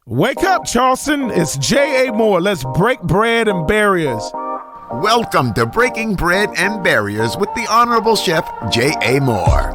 Wake up, Charleston. It's J.A. Moore. Let's break bread and barriers. Welcome to Breaking Bread and Barriers with the Honorable Chef J.A. Moore.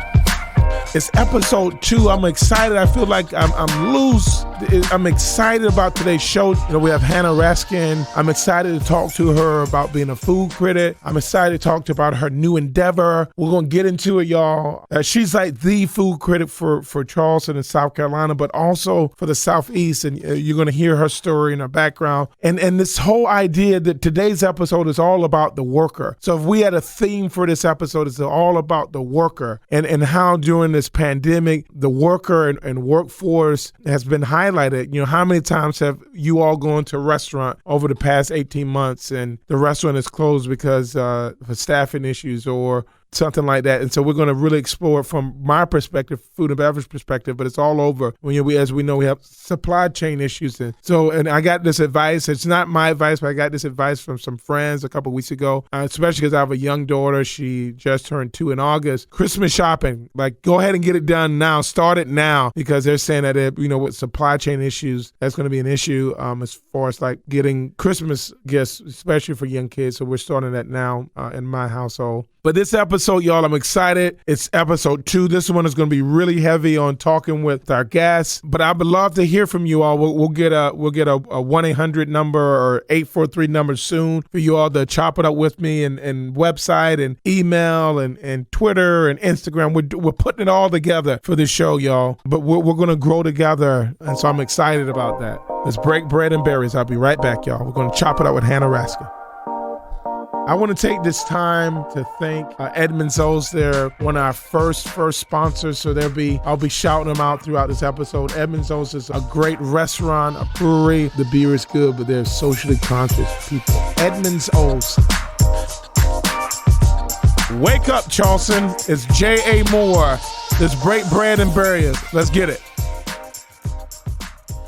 It's episode 2. I'm excited. I feel like I'm loose. I'm excited about today's show. You know, we have Hannah Raskin. I'm excited to talk to her about being a food critic. I'm excited to talk about her new endeavor. We're going to get into it, y'all. She's like the food critic for Charleston and South Carolina, but also for the Southeast. And you're going to hear her story and her background. And this whole idea that today's episode is all about the worker. So if we had a theme for this episode, it's all about the worker and how during this pandemic, the worker and workforce has been highlighted. You know, how many times have you all gone to a restaurant over the past 18 months and the restaurant is closed because of staffing issues or something like that? And so we're going to really explore it from my perspective, food and beverage perspective, but it's all over. As we know, we have supply chain issues. And I got this advice. It's not my advice, but I got this advice from some friends a couple of weeks ago, especially because I have a young daughter. She just turned 2 in August. Christmas shopping, like, go ahead and get it done now. Start it now, because they're saying that, with supply chain issues, that's going to be an issue as far as like getting Christmas gifts, especially for young kids. So we're starting that now in my household. But this episode, y'all, I'm excited. It's episode 2. This one is going to be really heavy on talking with our guests. But I would love to hear from you all. We'll get a 1-800 number or 843 number soon for you all to chop it up with me, and website and email and Twitter and Instagram. We're putting it all together for this show, y'all. But we're going to grow together, and so I'm excited about that. Let's break bread and berries. I'll be right back, y'all. We're going to chop it up with Hannah Raskin. I want to take this time to thank Edmonds O's. They're one of our first sponsors, so I'll be shouting them out throughout this episode. Edmonds O's is a great restaurant, a brewery. The beer is good, but they're socially conscious people. Edmonds O's. Wake up, Charleston. It's J.A. Moore. Let's break bread and barriers. Let's get it.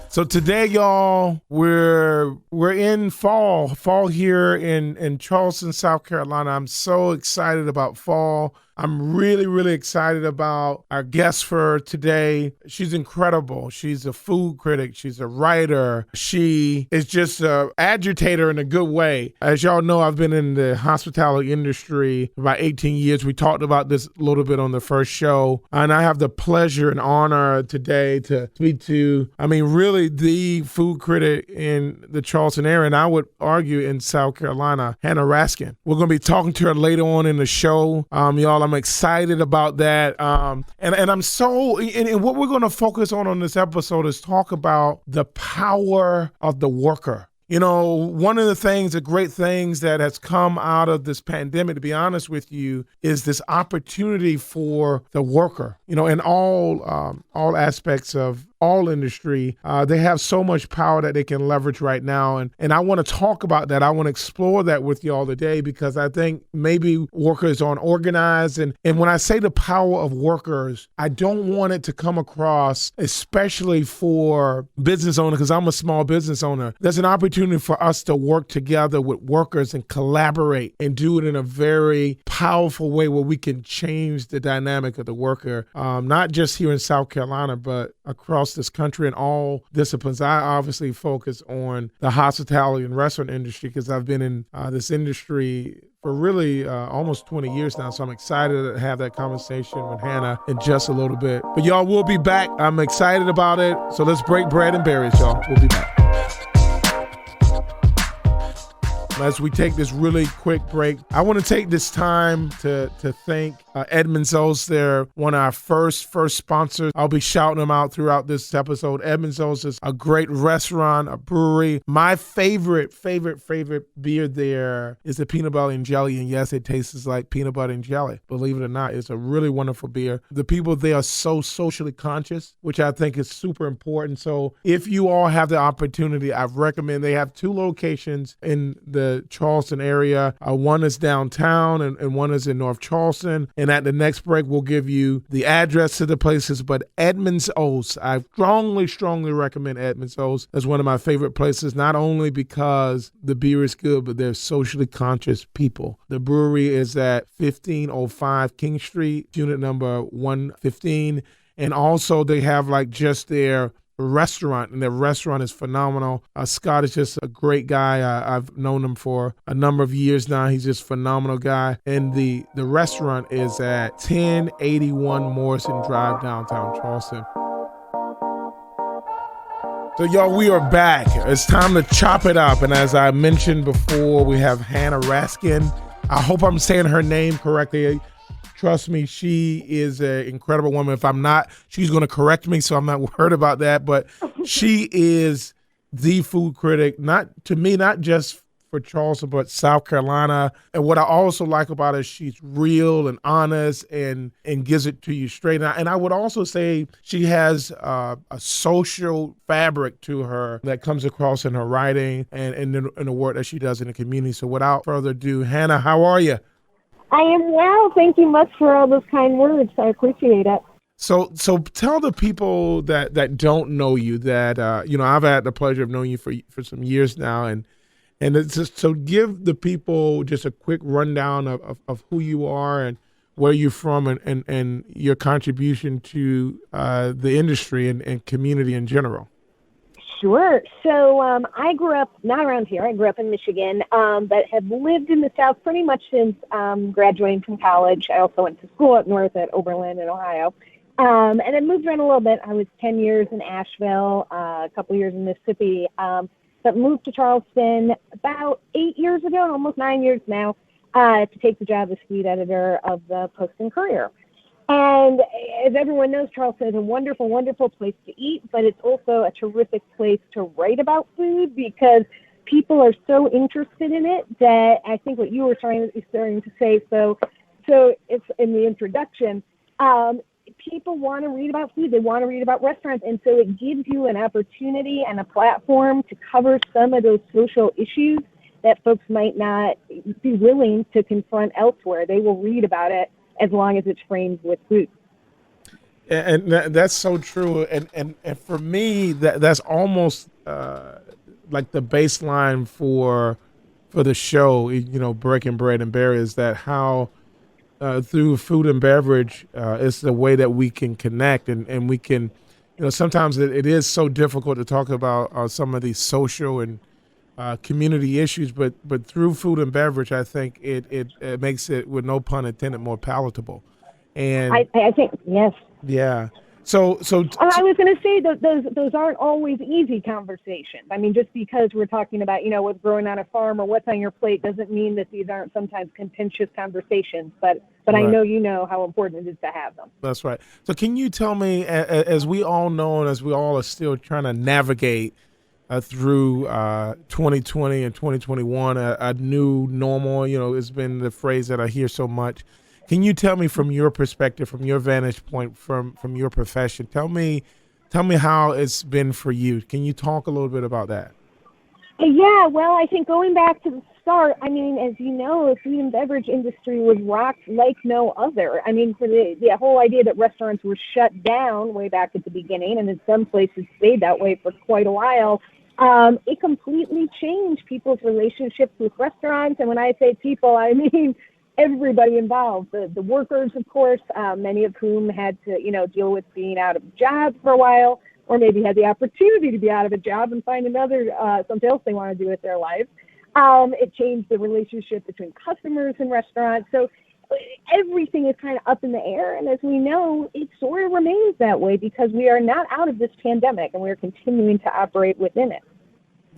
So today, y'all, we're in fall here in Charleston, South Carolina. I'm so excited about fall. I'm really, really excited about our guest for today. She's incredible. She's a food critic. She's a writer. She is just an agitator in a good way. As y'all know, I've been in the hospitality industry for about 18 years. We talked about this a little bit on the first show. And I have the pleasure and honor today to speak to, really the food critic in the Charleston area, and I would argue in South Carolina, Hannah Raskin. We're going to be talking to her later on in the show. Y'all, I'm excited about that. And I'm so, and what we're going to focus on this episode is talk about the power of the worker. One of the great things that has come out of this pandemic, to be honest with you, is this opportunity for the worker, in all aspects of all industry. They have so much power that they can leverage right now. And I want to talk about that. I want to explore that with y'all today, because I think maybe workers aren't organized. And when I say the power of workers, I don't want it to come across, especially for business owners, because I'm a small business owner. There's an opportunity for us to work together with workers and collaborate and do it in a very powerful way where we can change the dynamic of the worker, not just here in South Carolina, but across this country in all disciplines. I obviously focus on the hospitality and restaurant industry because I've been in this industry for really almost 20 years now. So I'm excited to have that conversation with Hannah in just a little bit. But y'all, we'll be back. I'm excited about it. So let's break bread and berries, y'all. We'll be back. As we take this really quick break, I want to take this time to thank Edmonds O's. They're one of our first sponsors. I'll be shouting them out throughout this episode. Edmonds O's is a great restaurant, a brewery. My favorite beer there is the peanut butter and jelly. And yes, it tastes like peanut butter and jelly. Believe it or not, it's a really wonderful beer. The people there are so socially conscious, which I think is super important. So if you all have the opportunity, I recommend. They have 2 locations in the Charleston area. One is downtown and one is in North Charleston. And at the next break, we'll give you the address to the places. But Edmonds O's, I strongly recommend Edmonds O's as one of my favorite places, not only because the beer is good, but they're socially conscious people. The brewery is at 1505 King Street, unit number 115. And also they have like just their restaurant, and their restaurant is phenomenal. Scott is just a great guy. I've known him for a number of years now. He's just a phenomenal guy. And the restaurant is at 1081 Morrison Drive, downtown Charleston. So, y'all, we are back. It's time to chop it up. And as I mentioned before, we have Hannah Raskin. I hope I'm saying her name correctly. Trust me, she is an incredible woman. If I'm not, she's going to correct me, so I'm not worried about that. But she is the food critic, not just for Charleston, but South Carolina. And what I also like about her, she's real and honest and gives it to you straight. And I would also say she has a social fabric to her that comes across in her writing and in the work that she does in the community. So without further ado, Hannah, how are you? I am well. Thank you much for all those kind words. I appreciate it. So tell the people that don't know you that I've had the pleasure of knowing you for some years now, and it's just, so give the people just a quick rundown of who you are and where you're from and your contribution to the industry and community in general. Sure. So I grew up not around here. I grew up in Michigan, but have lived in the South pretty much since graduating from college. I also went to school up north at Oberlin in Ohio. And then moved around a little bit. I was 10 years in Asheville, a couple years in Mississippi, but moved to Charleston about 8 years ago, almost 9 years now, to take the job as food editor of the Post and Courier. And as everyone knows, Charleston is a wonderful, wonderful place to eat, but it's also a terrific place to write about food because people are so interested in it that I think what you were starting to say, so it's in the introduction, people want to read about food. They want to read about restaurants. And so it gives you an opportunity and a platform to cover some of those social issues that folks might not be willing to confront elsewhere. They will read about it as long as it's framed with food. And that's so true. And for me, that's almost like the baseline for the show, Breaking Bread and Barriers, that how through food and beverage, it's the way that we can connect and we can, sometimes it is so difficult to talk about some of these social and community issues, but through food and beverage, I think it makes it, with no pun intended, more palatable. And I think, yes. Yeah. So I was going to say that those aren't always easy conversations. I mean, just because we're talking about, what's growing on a farm or what's on your plate doesn't mean that these aren't sometimes contentious conversations. But right. I know you know how important it is to have them. That's right. So can you tell me, as we all know and as we all are still trying to navigate through 2020 and 2021, a new normal, it's been the phrase that I hear so much. Can you tell me from your perspective, from your vantage point, from your profession, tell me how it's been for you. Can you talk a little bit about that? Yeah, well, I think going back to the start, I mean, as you know, the food and beverage industry was rocked like no other. I mean, for the whole idea that restaurants were shut down way back at the beginning, and in some places stayed that way for quite a while, it completely changed people's relationships with restaurants. And when I say people, I mean everybody involved, the workers, of course, many of whom had to, deal with being out of jobs for a while, or maybe had the opportunity to be out of a job and find another, something else they want to do with their lives. It changed the relationship between customers and restaurants. So everything is kind of up in the air. And as we know, it sort of remains that way because we are not out of this pandemic and we're continuing to operate within it.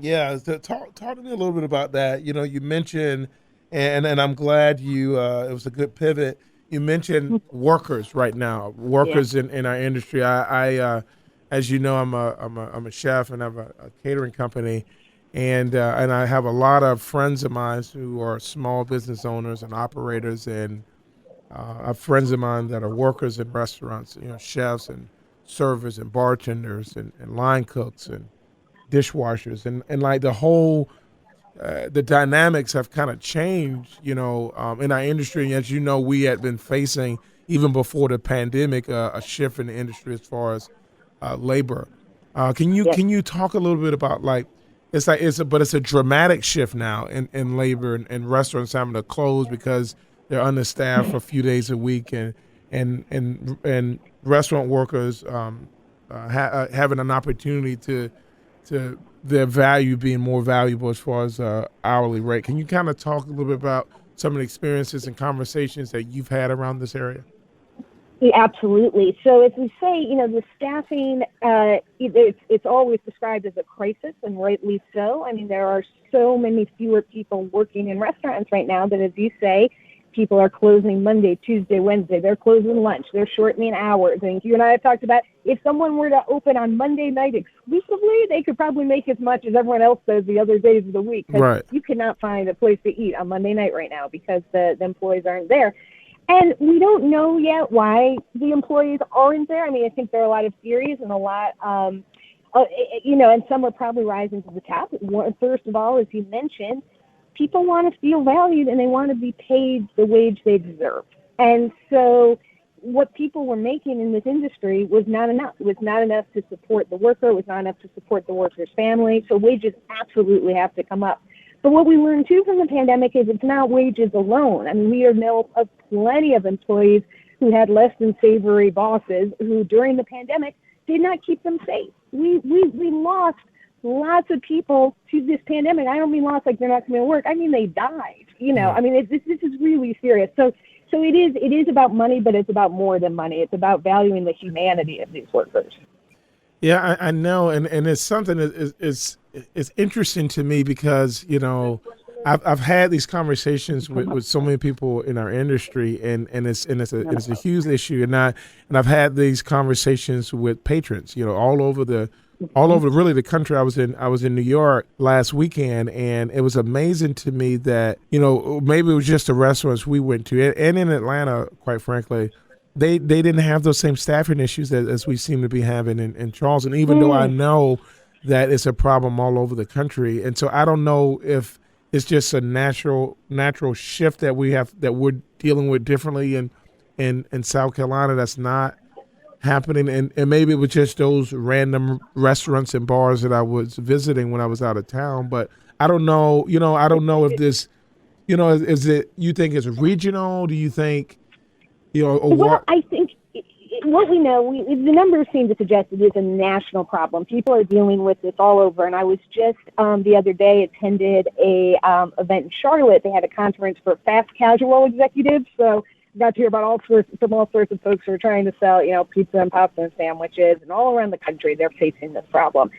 Yeah. So talk to me a little bit about that. You mentioned, and I'm glad it was a good pivot. You mentioned workers right now, workers in our industry. I as you know, I'm a chef and I have a catering company, and I have a lot of friends of mine who are small business owners and operators, and I have friends of mine that are workers in restaurants, chefs and servers and bartenders and line cooks and dishwashers, and like the whole the dynamics have kind of changed, in our industry. And as you know, we had been facing, even before the pandemic, a shift in the industry as far as labor. Can you talk a little bit about it's a dramatic shift now in labor and restaurants having to close because they're understaffed for a few days a week and restaurant workers having an opportunity to their value being more valuable as far as hourly rate. Can you kind of talk a little bit about some of the experiences and conversations that you've had around this area? Yeah, absolutely. So as we say, the staffing, it's always described as a crisis, and rightly so. I mean, there are so many fewer people working in restaurants right now that, as you say, people are closing Monday, Tuesday, Wednesday. They're closing lunch. They're shortening hours. I think you and I have talked about if someone were to open on Monday night exclusively, they could probably make as much as everyone else does the other days of the week. Right. You cannot find a place to eat on Monday night right now because the employees aren't there. And we don't know yet why the employees aren't there. I mean, I think there are a lot of theories and a lot, and some are probably rising to the top. First of all, as you mentioned, people want to feel valued and they want to be paid the wage they deserve. And so what people were making in this industry was not enough. It was not enough to support the worker. It was not enough to support the worker's family. So wages absolutely have to come up. But what we learned, too, from the pandemic is it's not wages alone. I mean, we know of plenty of employees who had less than savory bosses who, during the pandemic, did not keep them safe. We lost lots of people to this pandemic. I don't mean lost like they're not coming to work. I mean they died. I mean, this is really serious. So it is about money, but it's about more than money. It's about valuing the humanity of these workers. Yeah, I know, and it's something that is interesting to me because I've had these conversations with so many people in our industry, and it's a huge issue, and I've had these conversations with patrons, all over really the country. I was in New York last weekend, and it was amazing to me that maybe it was just the restaurants we went to, and in Atlanta, quite frankly. They didn't have those same staffing issues as we seem to be having in Charleston, even though I know that it's a problem all over the country. And so I don't know if it's just a natural shift that we're dealing with differently in South Carolina that's not happening. And maybe it was just those random restaurants and bars that I was visiting when I was out of town. But I don't know, I don't know if this, is it, you think it's regional? Do you think, Well, I think what we know, the numbers seem to suggest it is a national problem. People are dealing with this all over. And I was just the other day attended a event in Charlotte. They had a conference for fast casual executives. So got to hear about all sorts of folks who are trying to sell, pizza and pasta and sandwiches, and all around the country they're facing this problem.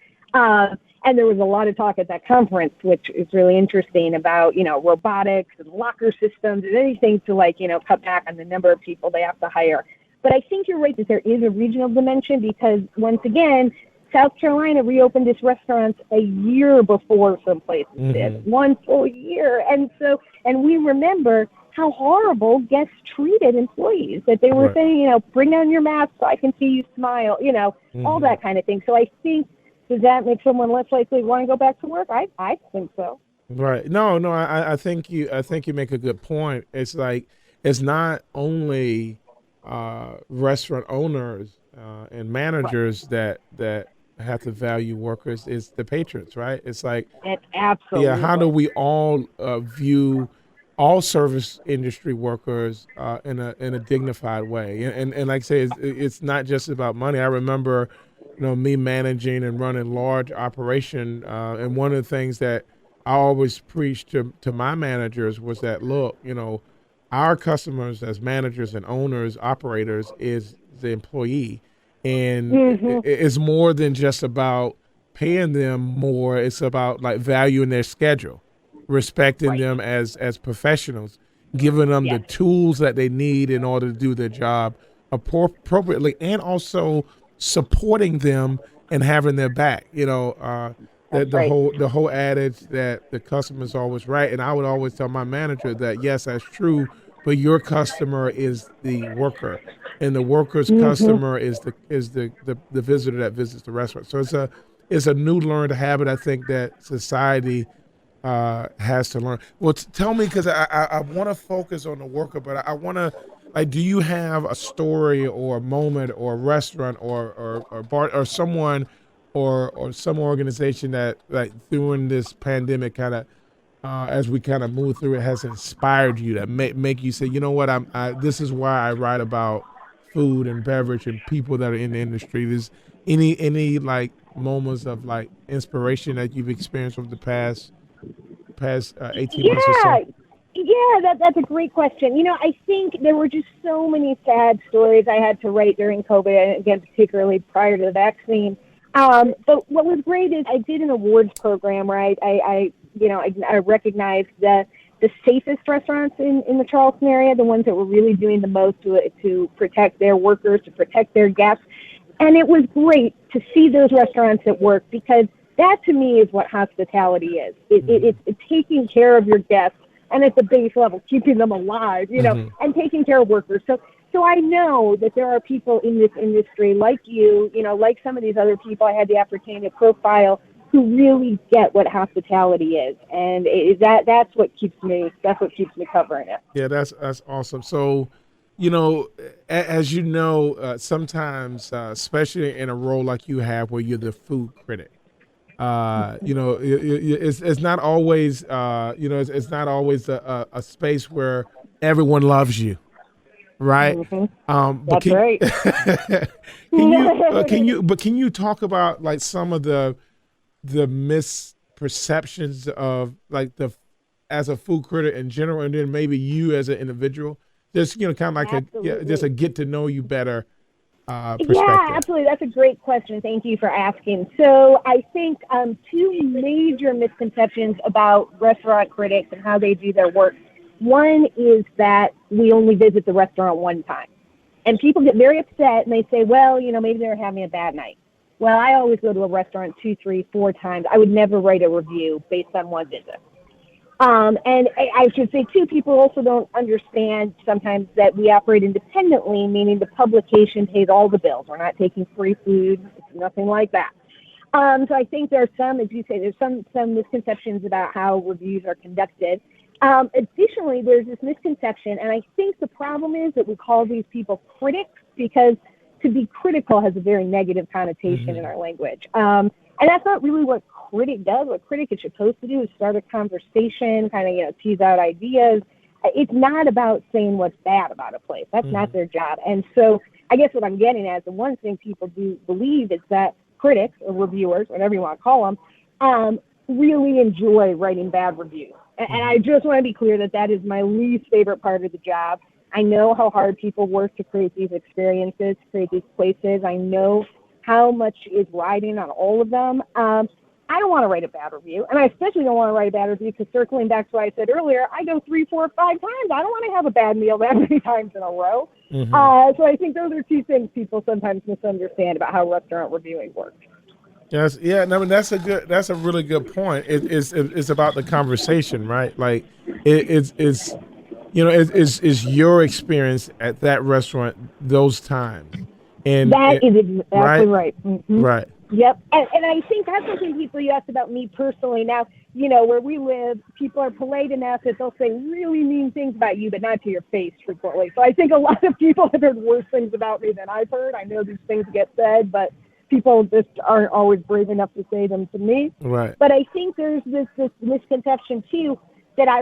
And there was a lot of talk at that conference, which is really interesting, about, robotics and locker systems and anything to cut back on the number of people they have to hire. But I think you're right that there is a regional dimension because, once again, South Carolina reopened its restaurants a year before some places did, 1 full year. And we remember how horrible guests treated employees, that they were saying, bring on your mask so I can see you smile, all that kind of thing. So I think, does that make someone less likely to want to go back to work? I think so. Right. No, I think you make a good point. It's like, it's not only restaurant owners and managers that have to value workers, it's the patrons, right? It's like, it's absolutely. Yeah, how do we all view all service industry workers in a dignified way? And like I say, it's not just about money. I remember, me managing and running large operation, and one of the things that I always preached to my managers was that, look, our customers as managers and owners, operators, is the employee. And it's more than just about paying them more. It's about valuing their schedule, respecting them as professionals, giving them the tools that they need in order to do their job appropriately, and also supporting them and having their back. The whole adage that the customer's always right. And I would always tell my manager that, yes, that's true, but your customer is the worker, and the worker's customer is the visitor that visits the restaurant. So it's a new learned habit, I think, that society has to learn. Well, tell me, because I want to focus on the worker, but I want to, do you have a story or a moment or a restaurant or bar or someone or some organization that, during this pandemic, kind of as we kind of move through it, has inspired you, that make you say, you know what, this is why I write about food and beverage and people that are in the industry. There's any like moments of like inspiration that you've experienced over the past 18 months or Yeah, so? that's a great question. I think there were just so many sad stories I had to write during COVID, and again, particularly prior to the vaccine. But what was great is I did an awards program where I recognized the safest restaurants in the Charleston area, the ones that were really doing the most to protect their workers, to protect their guests. And it was great to see those restaurants at work, because that to me is what hospitality is. It's taking care of your guests, and at the base level, keeping them alive, and taking care of workers. So I know that there are people in this industry like you, like some of these other people I had the opportunity to profile, who really get what hospitality is, and that's what keeps me covering it. Yeah, that's awesome. So, as you know, sometimes, especially in a role like you have, where you're the food critic, it's not always, it's not always a space where everyone loves you, right? But That's right. can you talk about like some of the misperceptions of like as a food critic in general, and then maybe you as an individual, just kind of like just a get to know you better perspective. Yeah, absolutely. That's a great question. Thank you for asking. So I think two major misconceptions about restaurant critics and how they do their work. One is that we only visit the restaurant one time, and people get very upset and they say, well, maybe they're having a bad night. Well, I always go to a restaurant 2, 3, 4 times. I would never write a review based on one visit. And I should say, too, people also don't understand sometimes that we operate independently, meaning the publication pays all the bills. We're not taking free food. It's nothing like that. So I think there's some, as you say, there's some misconceptions about how reviews are conducted. Additionally, there's this misconception, and I think the problem is that we call these people critics, because to be critical has a very negative connotation in our language. And that's not really what critic does. What critic is supposed to do is start a conversation, kind of, tease out ideas. It's not about saying what's bad about a place. That's not their job. And so I guess what I'm getting at, the one thing people do believe is that critics or reviewers, whatever you want to call them, really enjoy writing bad reviews. And I just want to be clear that is my least favorite part of the job. I know how hard people work to create these experiences, to create these places. I know how much is riding on all of them. I don't want to write a bad review, and I especially don't want to write a bad review because, circling back to what I said earlier, I go 3, 4, 5 times. I don't want to have a bad meal that many times in a row. So I think those are two things people sometimes misunderstand about how restaurant reviewing works. Yes, yeah. I mean, that's a really good point. It's about the conversation, right? Like it's your experience at that restaurant those times, and that is exactly right. Right. Yep. And I think that's something you asked about me personally. Now, where we live, people are polite enough that they'll say really mean things about you, but not to your face frequently. So I think a lot of people have heard worse things about me than I've heard. I know these things get said, but people just aren't always brave enough to say them to me. Right. But I think there's this misconception too that I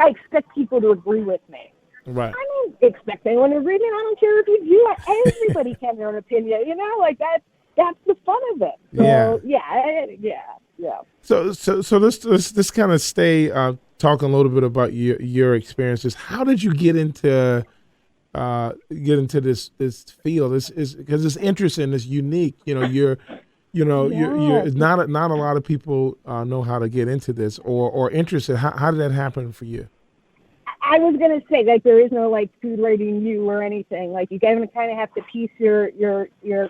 expect people to agree with me. Right. I don't expect anyone to agree with me. I don't care if you do. Everybody can have their own opinion. That's the fun of it. So, yeah. So let's kind of stay talking a little bit about your experiences. How did you get into this field? This is because it's interesting. It's unique. You're not a lot of people know how to get into this or interested. How did that happen for you? I was going to say, there is no, food rating you or anything. You kind of have to piece your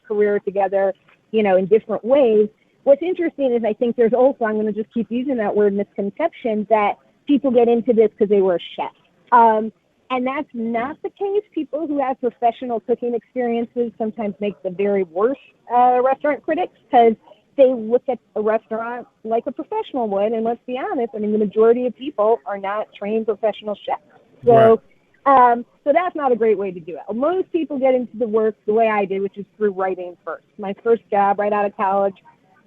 career together, in different ways. What's interesting is I think there's also, I'm going to just keep using that word, misconception, that people get into this because they were a chef. And that's not the case. People who have professional cooking experiences sometimes make the very worst restaurant critics, because they look at a restaurant like a professional would, and let's be honest, the majority of people are not trained professional chefs. So, so that's not a great way to do it. Most people get into the work the way I did, which is through writing first. My first job right out of college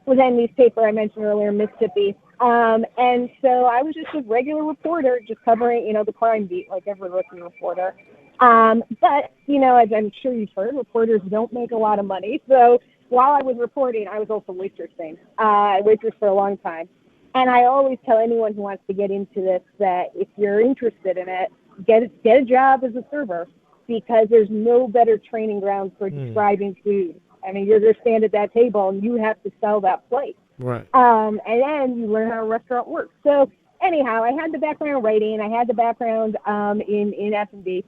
was in newspaper I mentioned earlier, Mississippi. And so I was just a regular reporter, just covering, the crime beat like every rookie reporter. But, as I'm sure you've heard, reporters don't make a lot of money. So while I was reporting, I was also waitressing. I waitressed for a long time. And I always tell anyone who wants to get into this that if you're interested in it, get a job as a server, because there's no better training ground for describing food. I mean, you're going to stand at that table and you have to sell that plate. Right. And then you learn how a restaurant works. So anyhow, I had the background writing. I had the background in F&B.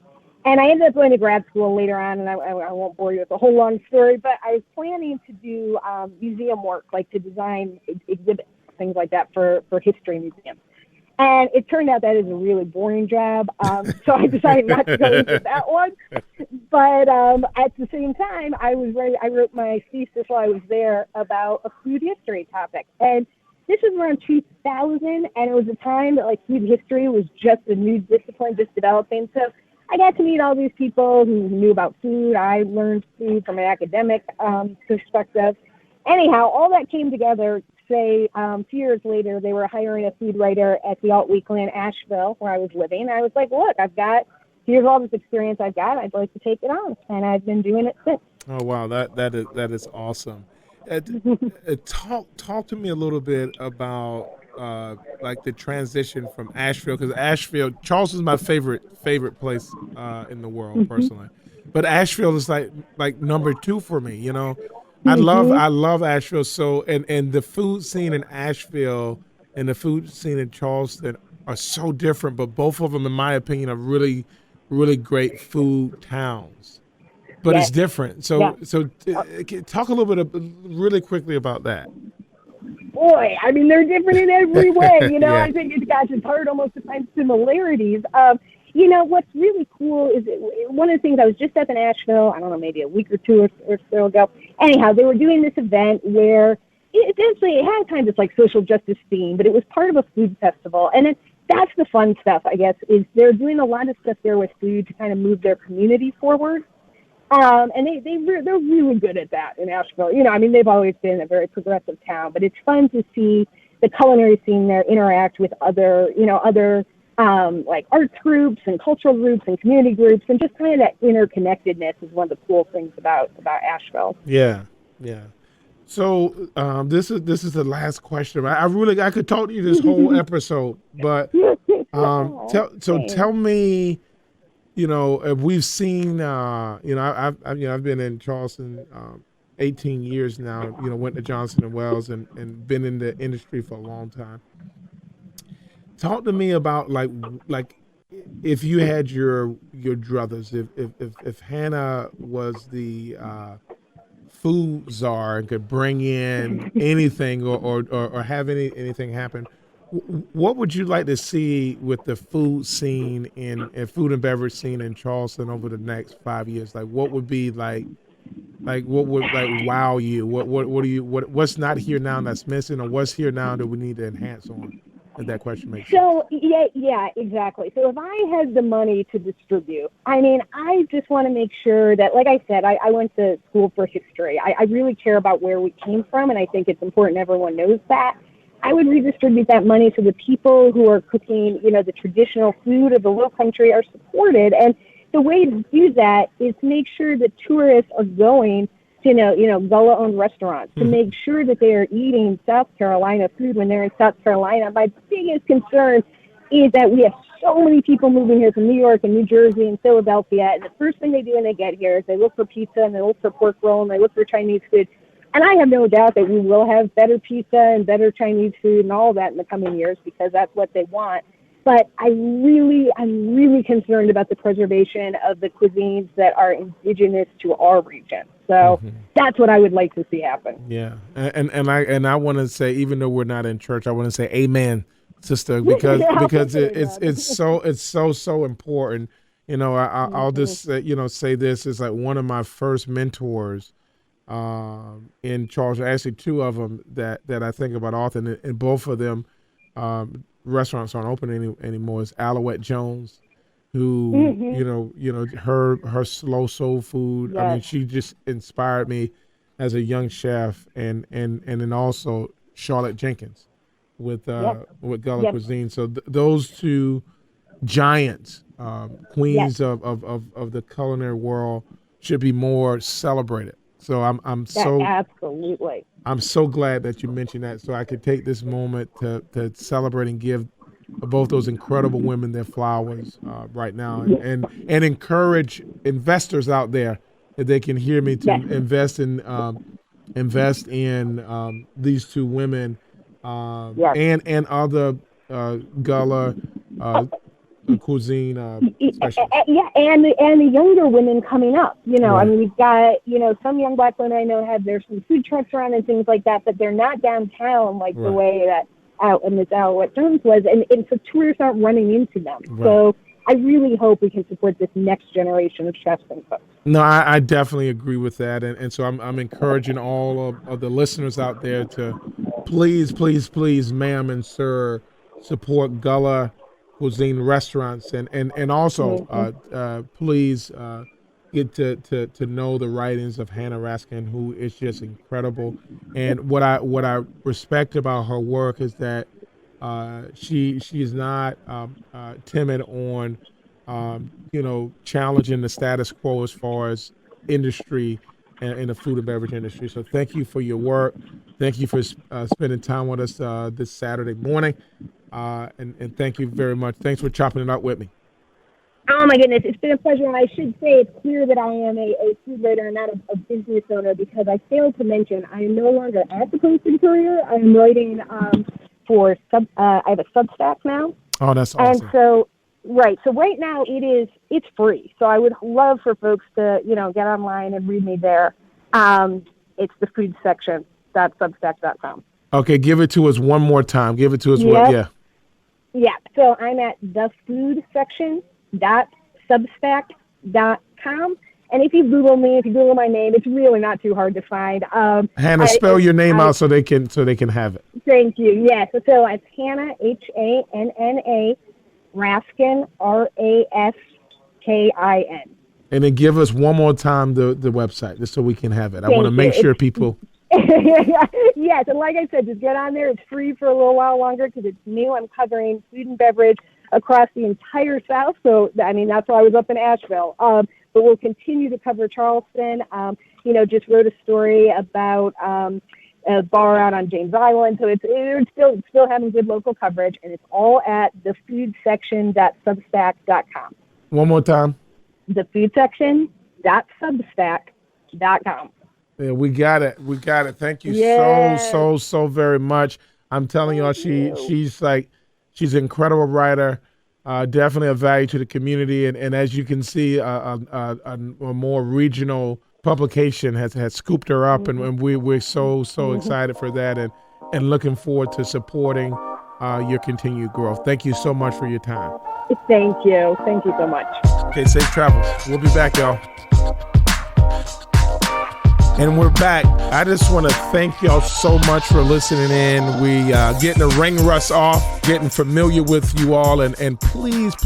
And I ended up going to grad school later on, and I won't bore you with the whole long story, but I was planning to do museum work, like to design exhibits, things like that for history museums. And it turned out that is a really boring job, so I decided not to go into that one. But at the same time, I wrote my thesis while I was there about a food history topic. And this was around 2000, and it was a time that food history was just a new discipline, just developing. So I got to meet all these people who knew about food. I learned food from an academic perspective. Anyhow, all that came together. Say 2 years later, they were hiring a food writer at the Alt Weekly in Asheville, where I was living. I was like, look, here's all this experience I've got. I'd like to take it on, and I've been doing it since. Oh wow, that is awesome. Talk to me a little bit about the transition from Asheville, because Charleston's my favorite place in the world personally, but Asheville is like number 2 for me. I love Asheville. So and the food scene in Asheville and the food scene in Charleston are so different, but both of them, in my opinion, are really, really great food towns. But it's different. So talk a little bit really quickly about that. Boy, I mean, they're different in every way. Yeah. I think it's hard almost to find similarities. What's really cool is one of the things, I was just up in Asheville, I don't know, maybe a week or two or so ago. Anyhow, they were doing this event where it had kind of social justice theme, but it was part of a food festival. And that's the fun stuff, I guess, is they're doing a lot of stuff there with food to kind of move their community forward. And they're really good at that in Asheville. They've always been a very progressive town, but it's fun to see the culinary scene there interact with other arts groups and cultural groups and community groups, and just kind of that interconnectedness is one of the cool things about Asheville. Yeah. So this is the last question. I could talk to you this whole episode, but tell me, we've seen, I've been in Charleston 18 years now. Went to Johnson & Wales and been in the industry for a long time. Talk to me about like if you had your druthers, if Hannah was the food czar and could bring in anything or have anything happen, what would you like to see with the food scene and food and beverage scene in Charleston over the next 5 years? What would be what would wow you? What's not here now that's missing, or what's here now that we need to enhance on? If that question makes sense. So yeah, exactly. So if I had the money to distribute, I just want to make sure that, like I said, I went to school for history. I really care about where we came from, and I think it's important everyone knows that. I would redistribute that money so the people who are cooking, the traditional food of the Low Country are supported. And the way to do that is to make sure that tourists are going to, Gullah-owned restaurants, to make sure that they are eating South Carolina food when they're in South Carolina. My biggest concern is that we have so many people moving here from New York and New Jersey and Philadelphia, and the first thing they do when they get here is they look for pizza and they look for pork roll and they look for Chinese food. And I have no doubt that we will have better pizza and better Chinese food and all that in the coming years, because that's what they want. But I'm really concerned about the preservation of the cuisines that are indigenous to our region. So that's what I would like to see happen. Yeah, and I want to say, even though we're not in church, I want to say amen, sister, because it's so important. I'll just say this is one of my first mentors in Charleston. Actually, 2 of them that I think about often, and both of them restaurants aren't open anymore. Is Alouette Jones, who her slow soul food. Yes. She just inspired me as a young chef, and then also Charlotte Jenkins with Gullah Cuisine. So those 2 giants, queens Yes. of the culinary world should be more celebrated. So I'm so Absolutely. I'm so glad that you mentioned that, so I could take this moment to celebrate and give both those incredible women their flowers right now, and encourage investors out there, if they can hear me, to Yes. invest in these two women, Yes. and other Gullah cuisine specialists. Yeah, and the younger women coming up. I Right. mean, we've got some young Black women I know have their some food trucks around and things like that, but they're not downtown like the Right. way that out in Miss Alouette Jones was, and so tourists aren't running into them. Right. So I really hope we can support this next generation of chefs and cooks. No, I definitely agree with that, and so I'm encouraging all of the listeners out there to please, ma'am and sir, support Gullah cuisine restaurants, and also please get to know the writings of Hannah Raskin, who is just incredible. And what I respect about her work is that she's not timid on challenging the status quo as far as industry and in the food and beverage industry. So thank you for your work. Thank you for spending time with us this Saturday morning. And thank you very much. Thanks for chopping it up with me. Oh my goodness, it's been a pleasure. And I should say it's clear that I am a food writer and not a business owner, because I failed to mention I am no longer at the Post and Courier. I am writing for I have a Substack now. Oh, that's awesome. And so right now it's free. So I would love for folks to get online and read me there. It's the food section.substack.com. Okay, give it to us one more time. Give it to us. Yep. Yeah, so I'm at thefoodsection.substack.com. And if you Google me, if you Google my name, it's really not too hard to find. Hannah, spell your name out so they can have it. Thank you. Yes. So it's Hannah, Hanna, Raskin, Raskin. And then give us one more time the website, just so we can have it. I want to make sure people. Yes, and like I said, just get on there. It's free for a little while longer because it's new. I'm covering food and beverage across the entire South. So, I mean, that's why I was up in Asheville. But we'll continue to cover Charleston. Just wrote a story about a bar out on James Island. So it's still having good local coverage, and it's all at thefoodsection.substack.com. One more time. Thefoodsection.substack.com. Yeah, we got it. Thank you so very much. I'm telling y'all, she's an incredible writer. Definitely a value to the community, and as you can see, a more regional publication has scooped her up, and we're so excited for that, and looking forward to supporting your continued growth. Thank you so much for your time. Thank you so much. Okay, safe travels. We'll be back, y'all. And we're back. I just want to thank y'all so much for listening in. We getting the ring rust off, getting familiar with you all, and please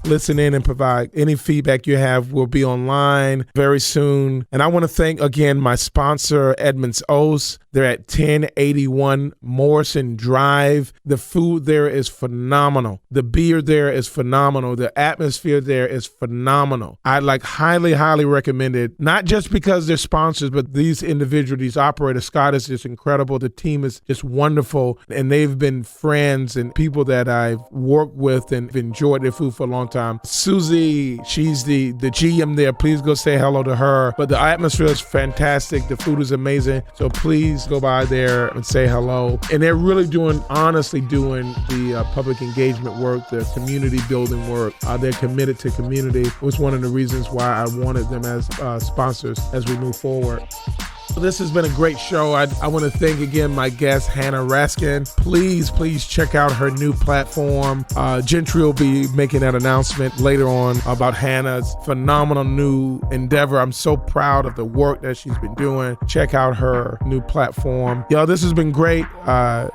listen in and provide any feedback you have. We'll be online very soon. And I want to thank again my sponsor, Edmonds O's. They're at 1081 Morrison Drive. The food there is phenomenal. The beer there is phenomenal. The atmosphere there is phenomenal. I highly recommend it, not just because they're sponsors, but these individuals, these operators. Scott is just incredible. The team is just wonderful, and they've been friends and people that I've worked with and enjoyed their food for a long time. Susie, she's the GM there. Please go say hello to her. But the atmosphere is fantastic. The food is amazing. So please go by there and say hello. And they're really honestly doing the public engagement work, the community building work. They're committed to community. It was one of the reasons why I wanted them as sponsors as we move forward. This has been a great show. I want to thank again my guest, Hannah Raskin. Please check out her new platform. Gentry will be making that announcement later on about Hannah's phenomenal new endeavor. I'm so proud of the work that she's been doing. Check out her new platform. Y'all, this has been great.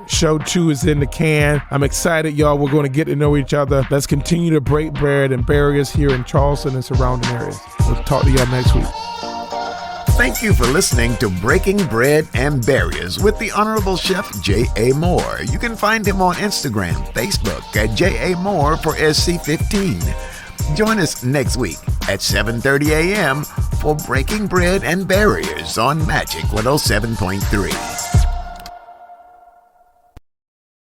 Show 2 is in the can. I'm excited, y'all. We're going to get to know each other. Let's continue to break bread and barriers here in Charleston and surrounding areas. We'll talk to y'all next week. Thank you for listening to Breaking Bread and Barriers with the Honorable Chef J.A. Moore. You can find him on Instagram, Facebook at J.A. Moore for SC15. Join us next week at 7:30 a.m. for Breaking Bread and Barriers on Magic 107.3.